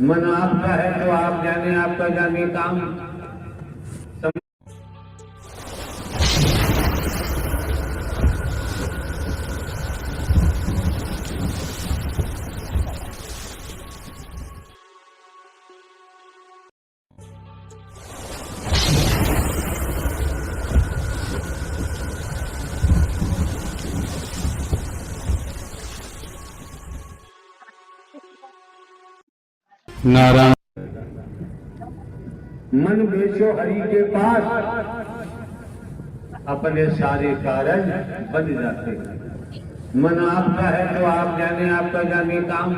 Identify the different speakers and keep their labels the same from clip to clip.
Speaker 1: मन आपका है तो आप जाने, आपका जाने काम।
Speaker 2: नारायण
Speaker 1: मन बेचो हरि के पास, अपने सारे कार्य बन जाते हैं। मन आपका है तो आप जाने, आपका जाने काम।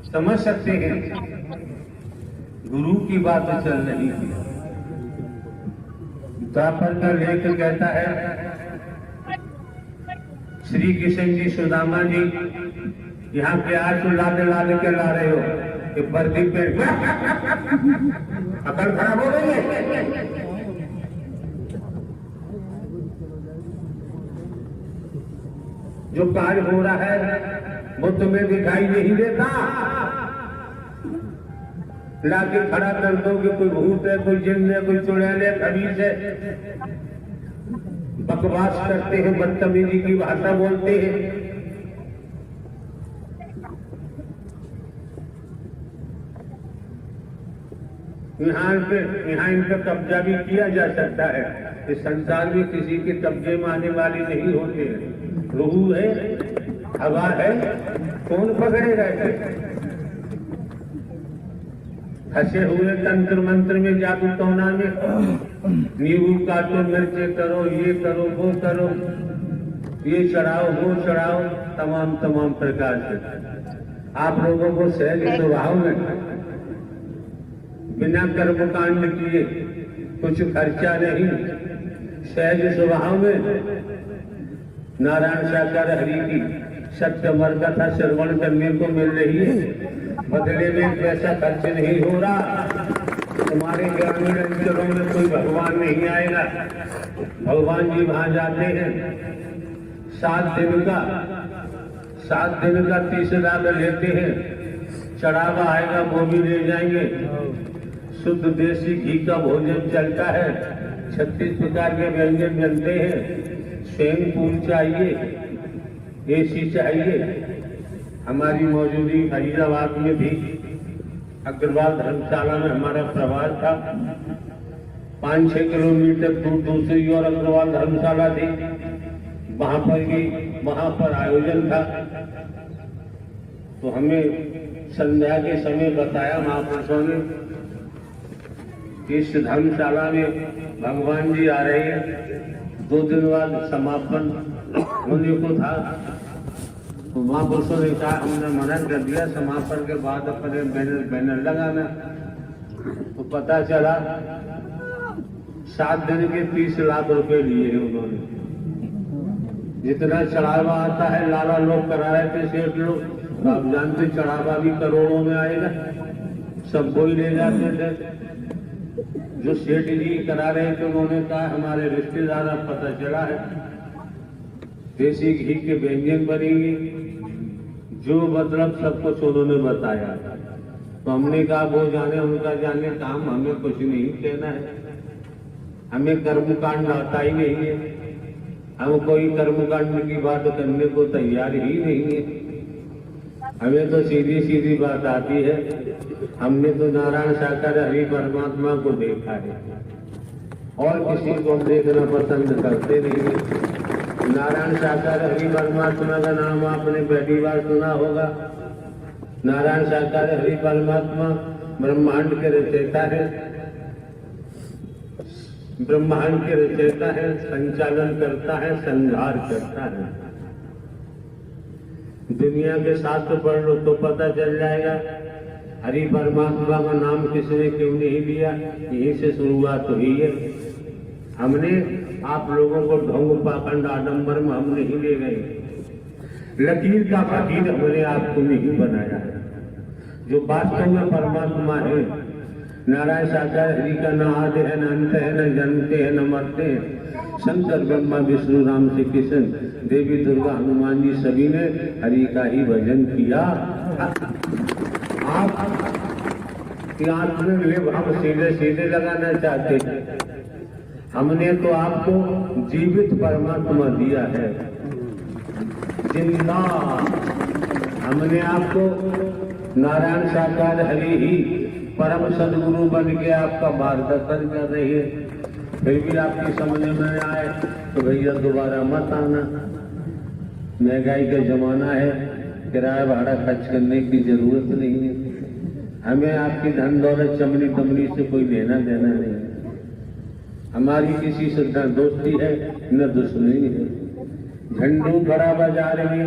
Speaker 1: समझ सकते हैं गुरु की बात चल रही है। द्वापर का लेख कहता है, श्री कृष्ण जी सुदामा जी यहाँ प्यार तो लाद के ला रहे हो कि वर्दी पे अकल खराब हो रही है। जो कार्य हो रहा है वो तुम्हें दिखाई नहीं देता। लाके खड़ा कर दो कि कोई भूत है, कोई जिन्न है, कोई चुड़ैल है, खबीज है। बकवास करते हैं, बदतमीजी की भाषा बोलते हैं। यहाँ इन पे कब्जा भी किया जा सकता है। इस संसार में किसी के कब्जे में आने वाले नहीं होते हैं। रूह है, हवा है, कौन पकड़ेगा इसे? फंसे हुए तंत्र मंत्र में, जादू टोना में, नींबू काटो, मिर्चे करो, ये करो, वो करो, ये चढ़ाओ, वो चढ़ाओ, तमाम प्रकार से। आप लोगों को सहज स्वभाव में बिना कर्मकांड किए कुछ खर्चा नहीं, सहज स्वभाव में नारायण साकार हरि की सत्यमर कथा श्रवण करने को मिल रही है। बदले में पैसा खर्च नहीं हो रहा। तुम्हारे ग्रामीण अंचलों में कोई भगवान नहीं आएगा। भगवान जी वहां जाते हैं, 7 दिन का 30 लाख लेते हैं। चढ़ावा आएगा वो भी ले जाएंगे। शुद्ध देसी घी का भोजन चलता है। 36 प्रकार के व्यंजन बनते हैं। स्विमिंग पूल चाहिए, AC चाहिए। हमारी मौजूदगी फरीदाबाद में भी अग्रवाल धर्मशाला में हमारा प्रवास था। 5-6 किलोमीटर दूर दूसरी और अग्रवाल धर्मशाला थी। वहां पर आयोजन था। तो हमें संध्या के समय बताया महापुरुषों ने, इस धर्मशाला में भगवान जी आ रहे हैं। 2 दिन बाद समापन होने को था। तो महापुरुषों ने कहा, हमने मना कर दिया समापन के बाद अपने बैनर लगाना। तो पता चला 7 दिन के 30 लाख रुपए लिए हैं उन्होंने। जितना चढ़ावा आता है लाला लोग करा रहे थे, सेठ लोग। तो आप जानते चढ़ावा भी करोड़ों में आएगा, सबको ही ले जाते थे। जो सेठ जी करा रहे थे उन्होंने कहा, हमारे रिश्तेदार पता चला है देसी घी के व्यंजन बनेंगे, जो मतलब सब कुछ उन्होंने बताया। तो हमने कहा वो जाने, उनका जाने काम, हमें कुछ नहीं कहना है। हमें कर्मकांड आता ही नहीं है। हम कोई कर्मकांड की बात करने को तैयार ही नहीं है। हमें तो सीधी बात आती है। हमने तो नारायण साकार हरि परमात्मा को देखा है और किसी को देखना पसंद करते नहीं है। नारायण साकार हरि परमात्मा का नाम आपने पहली बार सुना होगा। नारायण साकार हरि परमात्मा ब्रह्मांड के रचयिता है, ब्रह्मांड के रचयिता है, संचालन करता है, संहार करता है। दुनिया के शास्त्र पढ़ लो तो पता चल जाएगा हरि परमात्मा का नाम किसने क्यों नहीं लिया। यहीं से शुरुआत हुई है। हमने आप लोगों को ढोंग पाखंड आडंबर में हम नहीं ले गए। लकीर का फकीर हमने आपको नहीं बनाया है। जो वास्तव में परमात्मा है, नारायण साकार हरि का न आदि है, न अंत है, न जन्मते हैं, न मरते हैं। शंकर ब्रह्मा विष्णु राम श्री कृष्ण देवी दुर्गा हनुमान जी सभी ने हरि का ही भजन किया। आप कि आंख में लिप हम सीधे सीधे लगाना चाहते हैं। हमने तो आपको जीवित परमात्मा दिया है, जिंदा। हमने आपको नारायण साकार हरि ही परम सदगुरु बन के आपका मार्गदर्शन कर रही है, फिर भी आपकी समझ में आए तो भैया दोबारा मत आना। महंगाई का जमाना है, किराया भाड़ा खर्च करने की जरूरत नहीं है। हमें आपकी धन दौलत चमड़ी दमड़ी से कोई लेना देना नहीं है। हमारी किसी से न दोस्ती है न दुश्मनी है। झंडू बड़ा बाजार में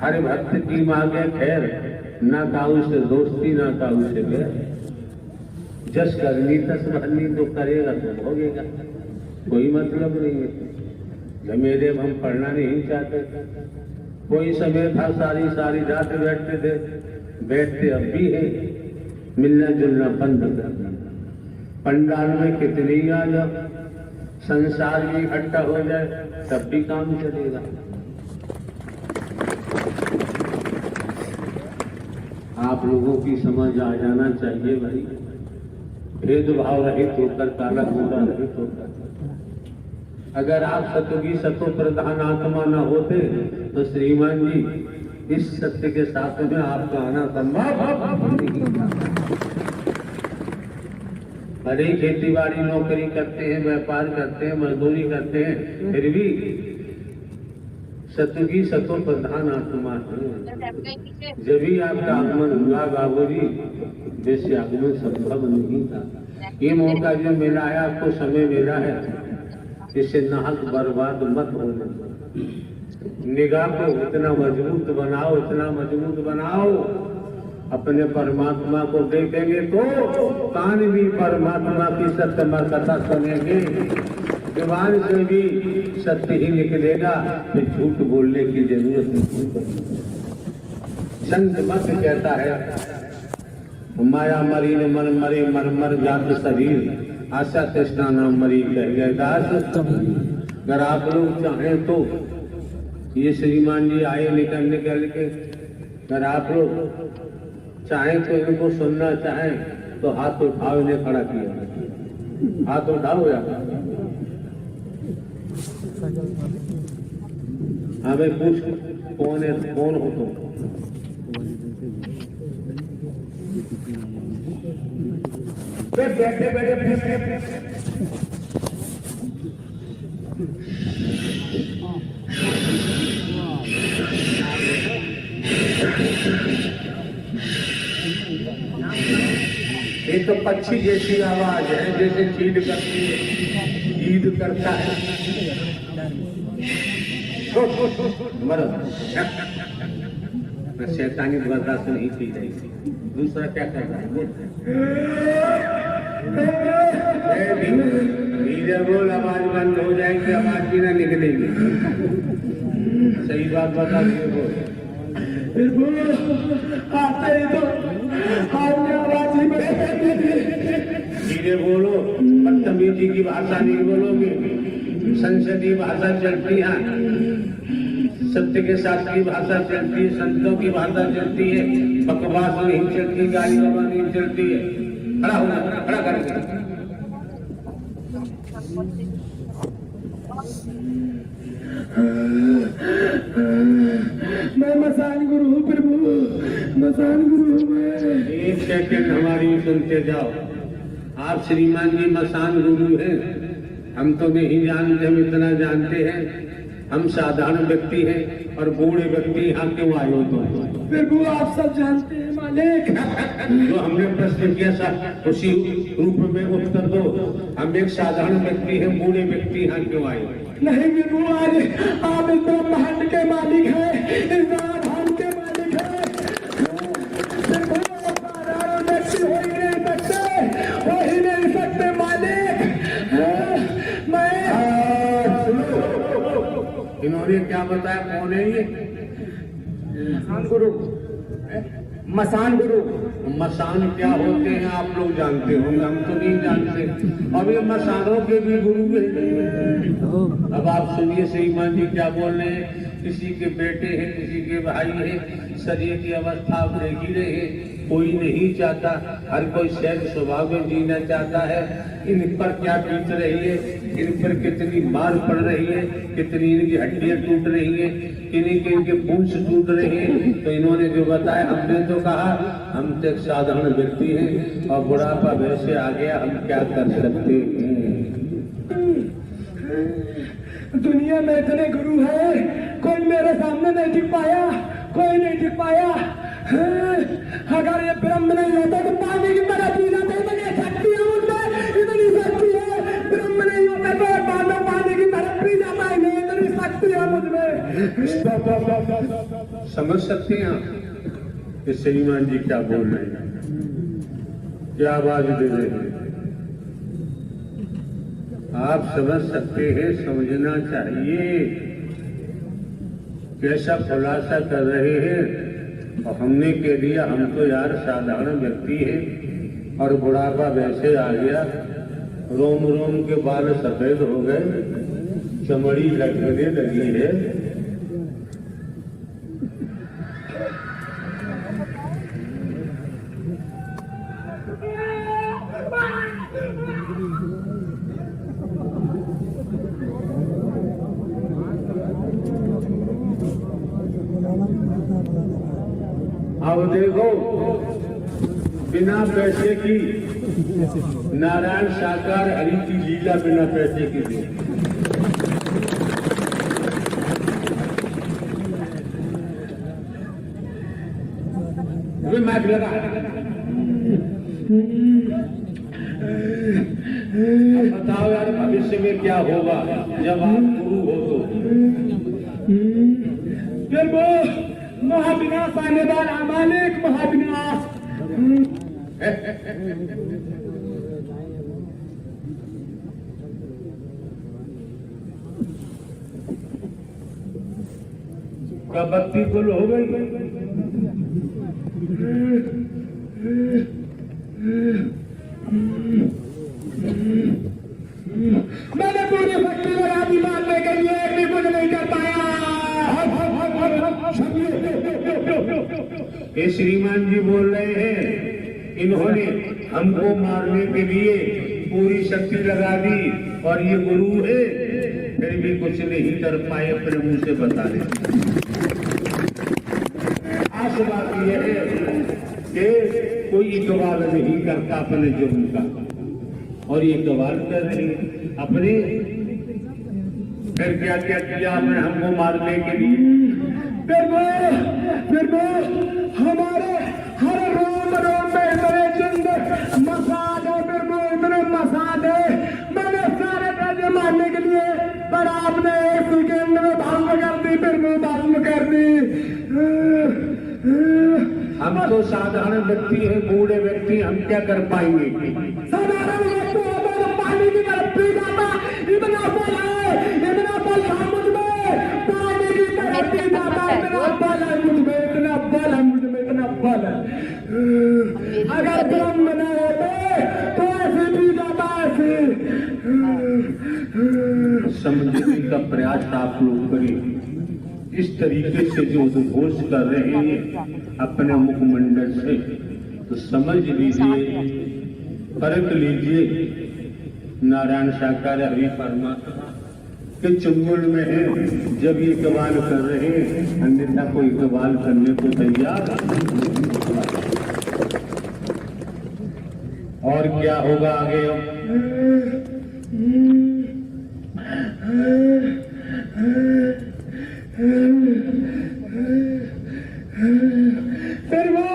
Speaker 1: हर भक्त की मांगे खैर, ना काऊ से दोस्ती ना काऊ से बैर। जस करनी तस भरनी, तो करेगा तो भोगेगा, कोई मतलब नहीं है। मेरे हम पढ़ना नहीं चाहते। कोई समय था सारी सारी रात बैठते थे, बैठते अब भी है। मिलना जुलना बंद कर दिया। पंडाल में कितनी आ जाओ, संसार भी इकट्ठा हो जाए तब भी काम चलेगा। आप लोगों की समझ आ जाना चाहिए भाई, भेदभाव रहित होकर, काला गोरा रहित होकर। अगर आप सतोगी सतो प्रधान आत्मा न होते तो श्रीमान जी इस सत्य के साथ में आपका आना संभव नहीं था। अरे खेती बाड़ी नौकरी करते हैं, व्यापार करते हैं, मजदूरी करते हैं, फिर भी सतोगी सतो प्रधान आत्मा है। जब भी आपका आगमन हुआ बाबूजी, जैसे आगमन संभव नहीं था। ये मौका जो मिला है आपको, समय मिला है, इसे नाहक बर्बाद मत होने। निगाह को इतना मजबूत बनाओ, इतना मजबूत बनाओ, अपने परमात्मा को देखेंगे तो कान भी परमात्मा की सत्य कथा सुनेंगे, जुबान से भी सत्य ही निकलेगा, फिर झूठ बोलने की जरूरत नहीं। संत मत कहता है माया मरी न मन मरे, मर मर जात शरीर, आशा तृष्णा नाम मरी कह दास। अगर आप लोग चाहें तो ये श्रीमान जी आए निकल के, अगर आप लोग चाहें तो इनको सुनना चाहें तो हाथ उठाओ। इन्हें खड़ा किया, हाथ उठाओ या हमें पूछ कौन है, कौन हो तुम? बैठे बैठे ये तो पक्षी जैसी आवाज है, जैसे चीड़ करती है, ईद करता है। शैतानी बर्दाश्त नहीं की जाएगी। दूसरा क्या कर रहा है? धीरे बोल, आवाज बंद हो जाएगी, आवाज भी ना निकलेगी। सही बात बता दिए बोल। धीरे बोलो, बदतमीजी की भाषा नहीं बोलोगे, संसदीय भाषा चलती है, सत्य के साथ की भाषा चलती है, संतों की भाषा चलती है, बकवास नहीं चलती, गाली गवा नहीं चलती है। खड़ा होना, खड़ा कर।
Speaker 3: मैं मसान गुरु हूँ प्रभु, मसान गुरु हूँ मैं।
Speaker 1: एक सेकंड हमारी सुनते जाओ। आप श्रीमान जी मसान गुरु हैं, हम तो नहीं जानते, हम इतना जानते हैं हम साधारण व्यक्ति हैं और बूढ़े व्यक्ति यहाँ क्यों आए हो? तो
Speaker 3: प्रभु आप सब जानते हैं मालिक।
Speaker 1: जो हमने प्रश्न किया था उसी रूप में उत्तर दो। हम एक साधारण व्यक्ति हैं, बूढ़े व्यक्ति यहाँ क्यों आए?
Speaker 3: नहीं प्रभु, आज आप इस ब्रह्मांड के मालिक हैं, इस ब्रह्मांड के मालिक हैं। प्रभु साधारण व्यक्ति हो ही नहीं सकते, हो ही नहीं सकते मालिक। मैं
Speaker 1: इन्होंने क्या बताया, कौन है ये?
Speaker 3: मसान गुरु, मसान गुरु।
Speaker 1: मसान क्या होते हैं आप लोग जानते होंगे, हम तो नहीं जानते। अब ये मसानों के भी गुरु हैं। अब आप सुनिए श्रीमान जी क्या बोल रहे हैं। किसी के बेटे हैं, किसी के भाई हैं, शरीर की अवस्था आप देख ही रहे हैं। कोई नहीं चाहता, हर कोई सहज स्वभाव में जीना चाहता है। इन पर क्या बीत रही है, इन पर कितनी मार पड़ रही है, कितनी इनकी हड्डियां टूट रही है, इनके पूंछ टूट रहे हैं। तो इन्होंने जो बताया, हमने तो कहा हम तो एक साधारण व्यक्ति हैं और बुढ़ापा वैसे आ गया, हम क्या कर सकते हैं।
Speaker 3: दुनिया में इतने गुरु हैं, कोई मेरे सामने नहीं टिक पाया, कोई नहीं टिक पाया। अगर ये ब्रह्म नहीं होता तो पानी की तरह पी जाते। इतनी शक्ति है मुझमें, इतनी शक्ति है। ब्रह्म नहीं होता तो पानी की तरह पी जाता है। नहीं, इतनी शक्ति है मुझमें।
Speaker 1: समझ सकते हैं आप कि श्रीमान जी क्या बोल रहे हैं, क्या आवाज दे रहे हैं। आप समझ सकते हैं, समझना चाहिए। कैसा खुलासा कर रहे हैं। और हमने कह दिया हम तो यार साधारण व्यक्ति हैं और बुढ़ापा वैसे आ गया, रोम रोम के बाल सफेद हो गए, चमड़ी लगने लगी है। अब देखो, बिना पैसे की नारायण साकार हरि की लीला बिना पैसे की थी। मैच लगा। बताओ यार, भविष्य में क्या होगा जब आप गुरु हो तो।
Speaker 3: फिर वो महाविनाश आने वाला, मालिक महाविनाश।
Speaker 1: क्या बत्ती गुल हो गई?
Speaker 3: मैंने पूरी शक्ति लगा दी मारने के लिए, भी कुछ नहीं कर पाया।
Speaker 1: ये श्रीमान जी बोल रहे हैं, इन्होंने हमको मारने के लिए पूरी शक्ति लगा दी और ये गुरु है, फिर भी कुछ नहीं कर पाए, अपने मुंह से बता रहे। आस बात यह है कि कोई इकबाल नहीं करता अपने जुर्म का, और ये इकबाल कर रहे हैं अपने। फिर क्या क्या किया आपने हमको मारने के लिए?
Speaker 3: फिर वो हमारे हर रोम रोम में इतने चिंद मसाज है, फिर वो इतने मसाज है। मैंने सारे राज्य मारने के लिए, पर आपने एक सेकेंड में भंग कर दी, फिर वो भंग कर दी।
Speaker 1: हम तो साधारण व्यक्ति हैं, बूढ़े व्यक्ति, हम क्या कर पाएंगे?
Speaker 3: साधारण व्यक्ति होता तो पानी की तरफ पी जाता। इतना बल है, इतना बल है मुझमें, पानी की तरफ पी जाता। इतना बल है मुझमें, इतना बल है मुझमें, इतना बल है। अगर ब्रह्म न होते तो ऐसे पी जाता, ऐसे।
Speaker 1: समझने का प्रयास आप लोग करिए। इस तरीके से जो उद्घोष कर रहे हैं अपने मुखमंडल से, तो समझ लीजिए, परख लीजिए, नारायण साकार हरि परमात्मा के चुंगल में है। जब ये इकबाल कर रहे हैं, अन्यथा कोई इकबाल करने को तैयार। और क्या होगा आगे?
Speaker 3: फिर वो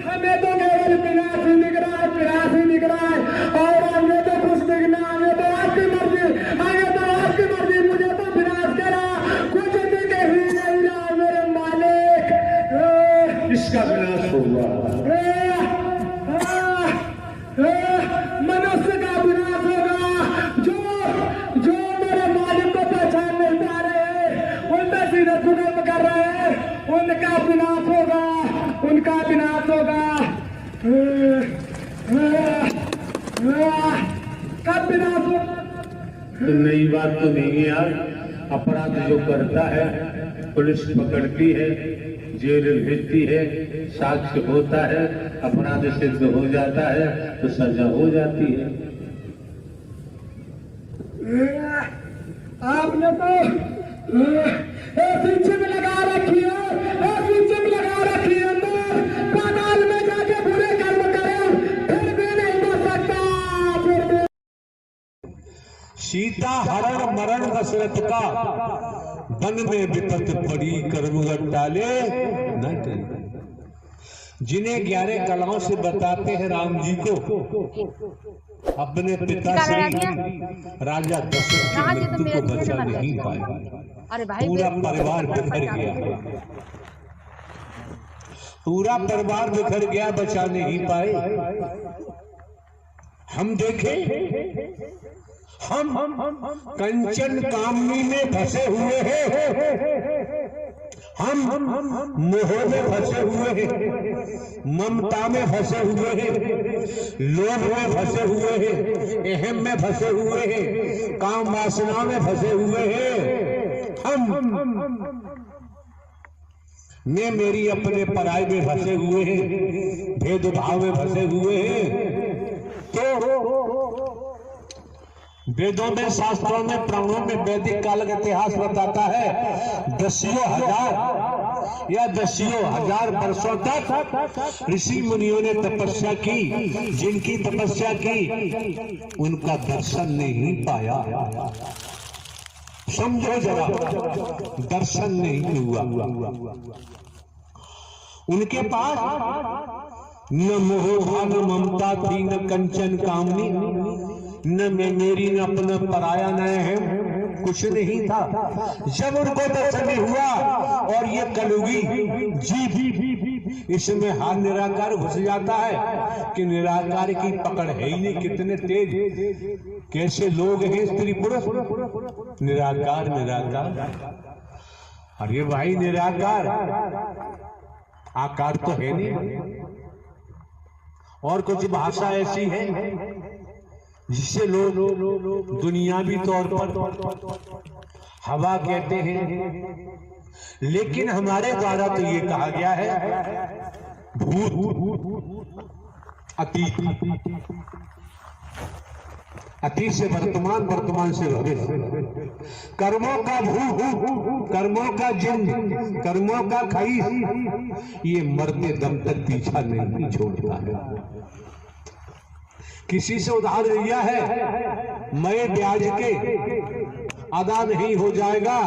Speaker 3: हमें तो केवल विनाश ही दिख रहा है, विनाश ही दिख रहा है। और आगे तो कुछ दिखना, आगे तो आपकी मर्जी, आगे तो आपकी मर्जी। मुझे तो विनाश करा, कुछ दिख ही नहीं रहा मेरे मालिक।
Speaker 1: इसका विनाश होगा।
Speaker 3: मनुष्य का विनाश होगा। जो मेरे मालिक को पहचान नहीं पा रहे, उनका सीधे जुर्म कर रहे हैं, उनका विनाश होगा, उनका विनाश होगा। कब विनाश होगा?
Speaker 1: तो नई बात तो नहीं है यार। अपराध जो करता है पुलिस पकड़ती है, जेल भेजती है, साक्ष्य होता है, अपराध सिद्ध हो जाता है तो सजा हो जाती है।
Speaker 3: आपने तो ऐसी चिप लगा रखी है, ऐसी चिप लगा रखी है तो पाताल में जाके बुरे कर्म करे फिर भी नहीं बच सकता, फिर भी।
Speaker 4: सीता हरण मरण दशरथ का, वन में विपत पड़ी कर्मगत टाले न टले। जिन्हें 11 कलाओं से बताते हैं राम जी को, अपने पिता श्री राजा दशरथ की मृत्यु को बचा नहीं पाए। पूरा परिवार बिखर गया, पूरा परिवार बिखर गया, बचा नहीं पाए। हम देखें, हम कंचन कामनी में फंसे हुए हैं, हम मोह में फंसे हुए हैं, ममता में फंसे हुए हैं, लोभ में फंसे हुए हैं, अहम में फंसे हुए हैं, काम वासना में फंसे हुए हैं। हम मैं मेरी अपने पराई में फंसे हुए हैं, भेदभाव में फंसे हुए हैं। तो वेदों में, शास्त्रों में, पुराणों में, वैदिक काल का इतिहास बताता है, दसियों हजार या दसियों हजार वर्षों तक ऋषि मुनियों ने तपस्या की। जिनकी तपस्या की उनका दर्शन नहीं पाया। समझो जरा, दर्शन नहीं हुआ। उनके पास न मोह था, न ममता थी, न कंचन कामनी, न मैं मेरी, न अपना पराया, न है, कुछ नहीं था। जब उनको दर्शन हुआ और ये कलयुगी जीव इसमें हाथ निराकार घुस जाता है कि निराकार की पकड़ है ही नहीं। कितने तेज, कैसे लोग हैं स्त्री पुरुष, निराकार निराकार। अरे भाई निराकार, आकार तो है नहीं। और कुछ भाषा ऐसी है जिसे लोग दुनियावी तौर पर हवा कहते हैं, लेकिन हमारे द्वारा तो ये कहा गया है भूत, अतीत, अतीत से वर्तमान, वर्तमान से भविष्य, कर्मों का भूत, कर्मों का जिन, कर्मों का खईस, ये मरते दम तक पीछा नहीं छोड़ता है। किसी से उधार लिया है, मैं ब्याज के अदा नहीं हो जाएगा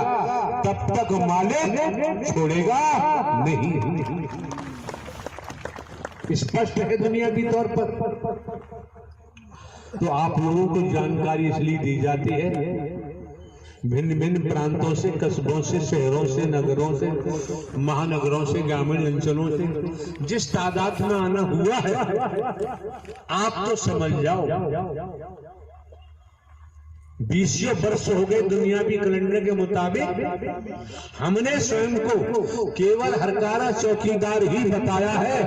Speaker 4: तब तक मालिक छोड़ेगा नहीं। स्पष्ट है दुनियावी तौर पर। तो आप लोगों को जानकारी इसलिए दी जाती है, भिन्न भिन्न प्रांतों से, कस्बों से, शहरों से, नगरों से, महानगरों से, ग्रामीण अंचलों से जिस तादाद में आना हुआ है, आप तो समझ जाओ 20 वर्ष हो गए दुनियावी कैलेंडर के मुताबिक। हमने स्वयं को केवल हरकारा चौकीदार ही बताया है,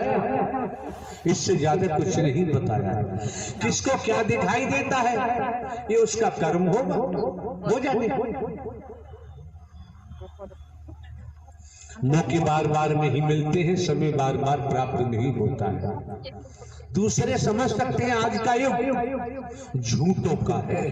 Speaker 4: इससे ज्यादा कुछ नहीं बताया है। किसको क्या दिखाई देता है ये उसका कर्म हो जाते हैं। मौके बार बार नहीं मिलते हैं, समय बार बार प्राप्त नहीं होता है। दूसरे समझ सकते हैं आज का युग झूठों का है।